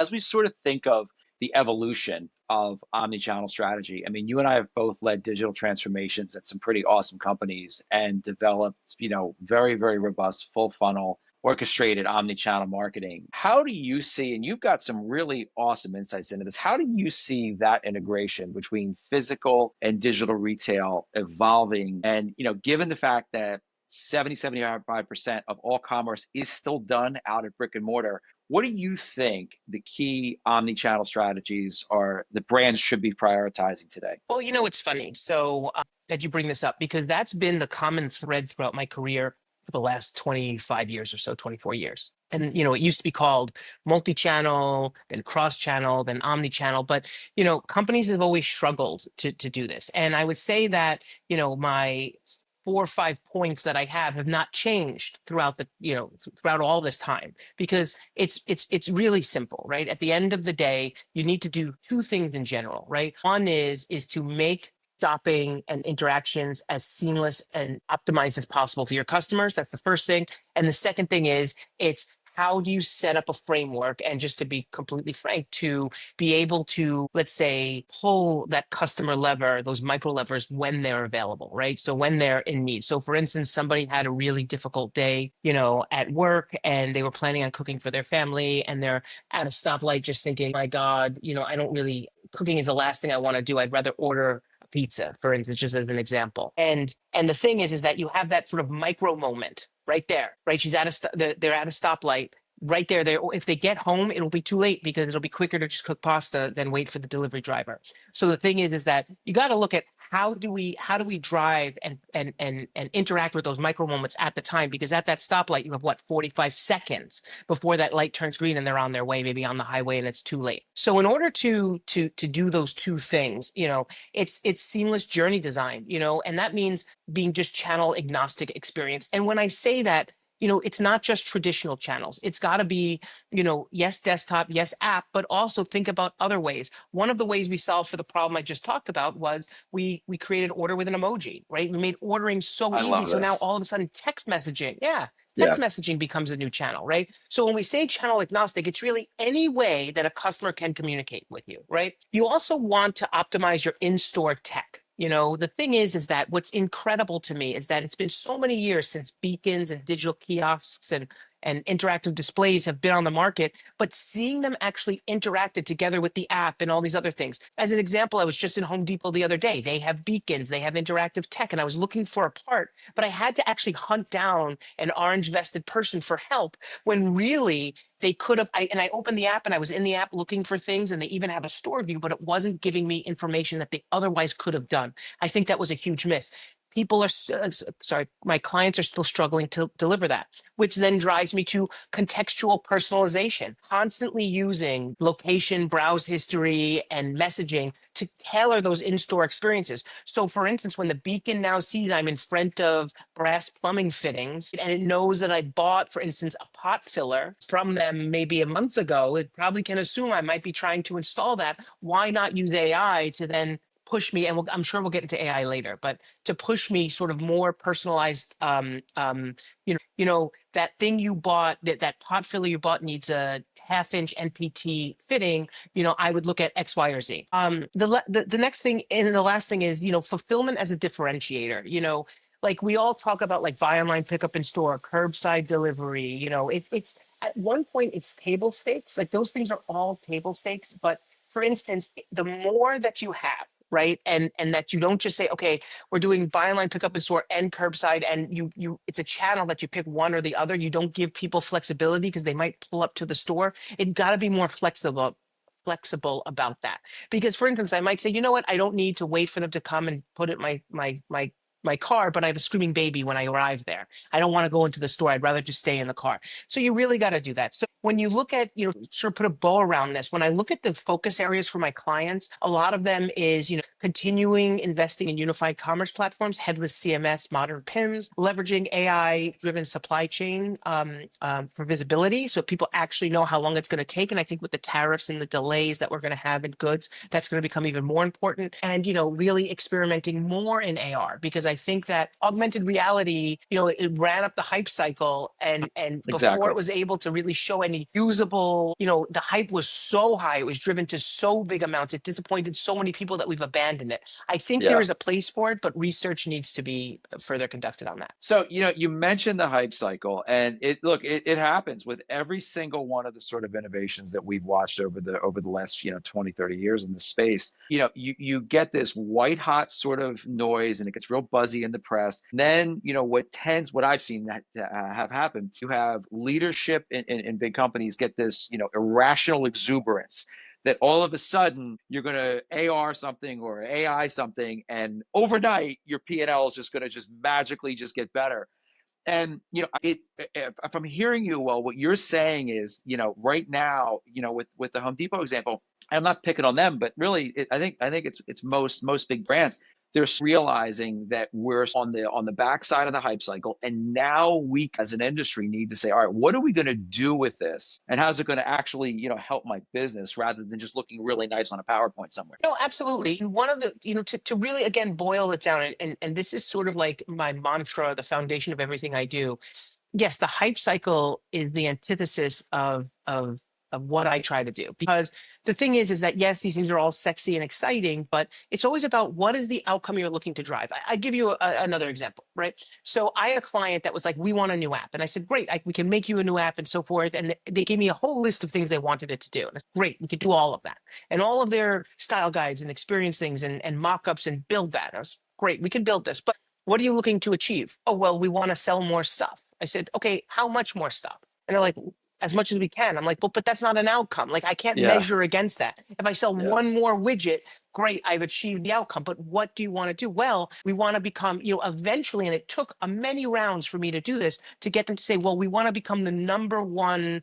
As we sort of think of the evolution of omni-channel strategy, I mean, you and I have both led digital transformations at some pretty awesome companies and developed, very, very robust, full funnel, orchestrated omni-channel marketing. How do you see, and you've got some really awesome insights into this, how do you see that integration between physical and digital retail evolving? And, given the fact that 75% of all commerce is still done out at brick and mortar, what do you think the key omni-channel strategies are the brands should be prioritizing today? Well, it's funny. So that you bring this up because that's been the common thread throughout my career for the last 25 years or so, 24 years. And, it used to be called multi-channel, then cross-channel, then omni-channel. But, companies have always struggled to do this. And I would say that, my 4 or 5 points that I have not changed throughout throughout all this time because it's really simple, right? At the end of the day, you need to do two things in general, right? One is to make shopping and interactions as seamless and optimized as possible for your customers. That's the first thing. And the second thing is it's how do you set up a framework and just to be completely frank to be able to, let's say, pull that customer lever, those micro levers when they're available, right? So when they're in need. So for instance, somebody had a really difficult day, at work and they were planning on cooking for their family and they're at a stoplight just thinking, my God, I don't really, cooking is the last thing I want to do. I'd rather order a pizza, for instance, just as an example. And the thing is that you have that sort of micro moment right there, right? They're at a stoplight right there. If they get home, it'll be too late because it'll be quicker to just cook pasta than wait for the delivery driver. So the thing is that you got to look at how do we drive and interact with those micro moments at the time, because at that stoplight you have 45 seconds before that light turns green and they're on their way, maybe on the highway, and it's too late. So in order to do those two things, it's seamless journey design, and that means being just channel agnostic experience. And when I say that, it's not just traditional channels. It's got to be, yes, desktop, yes, app, but also think about other ways. One of the ways we solved for the problem I just talked about was we created order with an emoji, right? We made ordering so I easy. love So now this. all of a sudden text messaging, yeah, Yeah. text messaging becomes a new channel, right? So when we say channel agnostic, it's really any way that a customer can communicate with you, right? You also want to optimize your in-store tech. The thing is that what's incredible to me is that it's been so many years since beacons and digital kiosks and interactive displays have been on the market, but seeing them actually interacted together with the app and all these other things. As an example, I was just in Home Depot the other day. They have beacons, they have interactive tech, and I was looking for a part, but I had to actually hunt down an orange vested person for help when really they could have. I opened the app and I was in the app looking for things, and they even have a store view, but it wasn't giving me information that they otherwise could have done. I think that was a huge miss. My clients are still struggling to deliver that, which then drives me to contextual personalization, constantly using location, browse history, and messaging to tailor those in-store experiences. So for instance, when the beacon now sees I'm in front of brass plumbing fittings and it knows that I bought, for instance, a pot filler from them maybe a month ago, it probably can assume I might be trying to install that. Why not use AI to then push me, and I'm sure we'll get into AI later, but to push me sort of more personalized, that thing you bought, that pot filler you bought needs a half-inch NPT fitting, I would look at X, Y, or Z. The next thing and the last thing is, fulfillment as a differentiator, like we all talk about like buy online, pick up in store, curbside delivery, it's at one point it's table stakes, like those things are all table stakes, but for instance, the more that you have, right? And that you don't just say, okay, we're doing buy online, pick up in store and curbside, and you it's a channel that you pick one or the other. You don't give people flexibility because they might pull up to the store. It got to be more flexible about that. Because for instance, I might say, you know what, I don't need to wait for them to come and put it in my car, but I have a screaming baby when I arrive there. I don't want to go into the store. I'd rather just stay in the car. So you really got to do that. So when you look at, sort of put a bow around this, when I look at the focus areas for my clients, a lot of them is, continuing investing in unified commerce platforms, headless CMS, modern PIMs, leveraging AI-driven supply chain for visibility, so people actually know how long it's going to take. And I think with the tariffs and the delays that we're going to have in goods, that's going to become even more important. And, really experimenting more in AR, because I think that augmented reality, it ran up the hype cycle, and before Exactly. it was able to really show any usable, the hype was so high, it was driven to so big amounts, it disappointed so many people that we've abandoned it. I think there Yeah. is a place for it, but research needs to be further conducted on that. So, you mentioned the hype cycle, and it happens with every single one of the sort of innovations that we've watched over the last, 20, 30 years in the space. You get this white hot sort of noise and it gets real buzzy in the press. And then, what I've seen that have happened, you have leadership in big companies get this, irrational exuberance that all of a sudden you're going to AR something or AI something, and overnight your P&L is just going to just magically just get better. And if I'm hearing you well, what you're saying is, right now, with the Home Depot example, I'm not picking on them, but really, I think it's most big brands. They're realizing that we're on the backside of the hype cycle, and now we, as an industry, need to say, all right, what are we going to do with this, and how's it going to actually, help my business, rather than just looking really nice on a PowerPoint somewhere. No, absolutely. And one of the, to really, again, boil it down, and this is sort of like my mantra, the foundation of everything I do. Yes, the hype cycle is the antithesis of what I try to do. Because the thing is that yes, these things are all sexy and exciting, but it's always about what is the outcome you're looking to drive. I give you another example, right? So I had a client that was like, we want a new app. And I said, great, we can make you a new app and so forth. And they gave me a whole list of things they wanted it to do. And I said, great, we could do all of that. And all of their style guides and experience things and mock-ups and build that. I was great, we could build this. But what are you looking to achieve? Oh, well, we want to sell more stuff. I said, okay, how much more stuff? And they're like, as much as we can. I'm like, well, but that's not an outcome. Like, I can't Yeah, measure against that. If I sell yeah. one more widget, great, I've achieved the outcome. But what do you want to do? Well, we want to become, eventually, and it took many rounds for me to do this, to get them to say, well, we want to become the number one